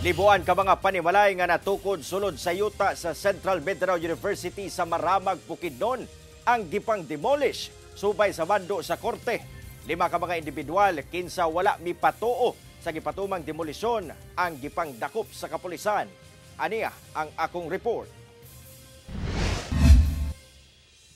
Libuan ka mga panimalay nga natukod sulod sa yuta sa Central Mindanao University sa Maramag, Bukidnon ang gipang demolish subay sa bando sa korte. 5 ka mga individual kinsa wala mipatuo sa gipatumang demolisyon ang gipang dakop sa kapulisan. Aniya ang akong report.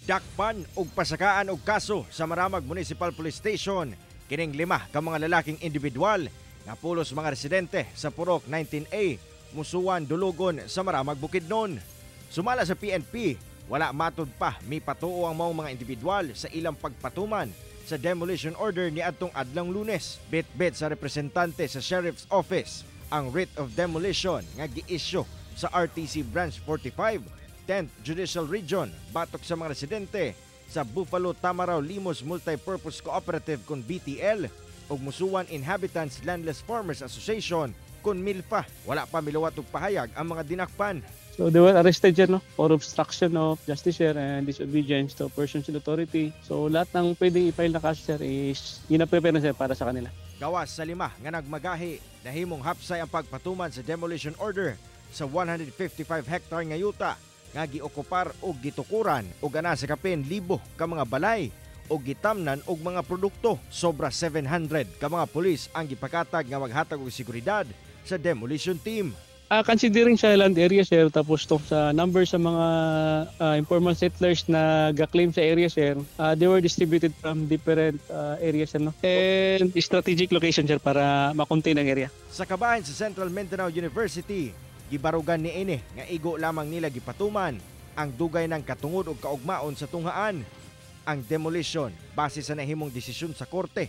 Dakpan og pasakaan og kaso sa Maramag Municipal Police Station kining 5 ka mga lalaking individual nga pulos mga residente sa Purok 19A, Musuan, Dulugon sa Maramag, Bukidnon. Sumala sa PNP, wala matud pa mipatuo ang mga individual sa ilang pagpatuman sa demolition order ni adtong adlang Lunes. Bit-bit sa representante sa Sheriff's Office ang writ of demolition nga gi-issue sa RTC Branch 45, 10th Judicial Region batok sa mga residente sa Buffalo Tamaraw Limos Multipurpose Cooperative kun BTL ug Musuan Inhabitants Landless Farmers Association kun MILFA. Wala pa miluwat og pahayag ang mga dinakpan. So they were arrested dyan, no? For obstruction of justice, sir, and disobedience to persons in authority. So lahat ng pwedeng i-file na kaso, sir, is gina-prepare na, sir, para sa kanila. Gawas sa 5 nga nagmagahi, nahimong hapsay ang pagpatuman sa demolition order sa 155 hectare nga yuta nga giokupar o gitukuran o gana sa kapin libo ka mga balay o gitamnan og mga produkto. Sobra 700 ka mga pulis ang gipakatag nga maghatag og seguridad sa demolition team. Considering sa land area, sir, tapos to sa number sa mga informal settlers na ga-claim sa area, sir, they were distributed from different areas, no? And strategic location, sir, para makontain ang area. Sa kabahin sa Central Mindanao University, gibarugan ni ini nga igo lamang nila gipatuman ang dugay ng katungod og kaugmaon sa tunghaan. Ang demolition base sa nahimong desisyon sa korte.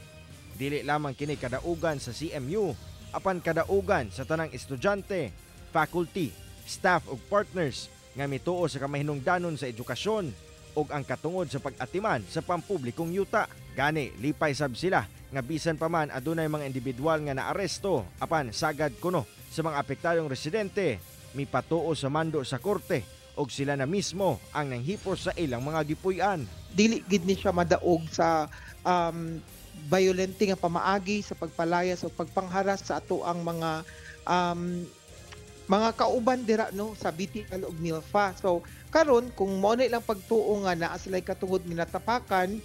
Dili lamang kini kadaugan sa CMU, apan kadaugan sa tanang estudyante, faculty, staff ug partners nga mituo sa kamahinungdanon sa edukasyon ug ang katungod sa pag-atiman sa pampublikong yuta. Gani lipay sab sila nga bisan pa man adunay mga individual nga naaresto apan sagad kuno sa mga apektadong residente mipatuo sa mando sa korte og sila na mismo ang nanghipos sa ilang mga gipuy-an. Dili gid ni siya madaog sa violente nga pamaagi sa pagpalayas o pagpangharas sa ato ang mga kauban dira, no, sa BTL ug MILFA. So karon kung mo na ilang pagtuo nga naa sila katungod ginatapakan,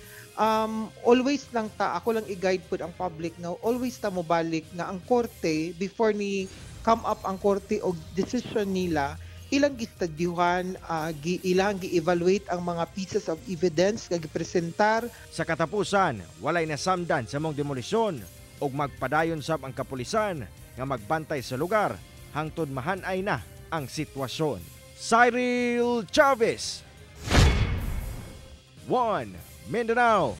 always lang ta, ako lang i-guide pud ang public nga always ta mo balik nga ang korte before ni come up ang korte og decision nila, ilang gistadyuhan, ilang gi-evaluate ang mga pieces of evidence nga gipresentar. Sa katapusan, walay nasamdan sa mong demolisyon ug magpadayon sab ang kapulisan nga magbantay sa lugar hangtod mahanay na ang sitwasyon. Cyril Chavez, 1 Mindanao.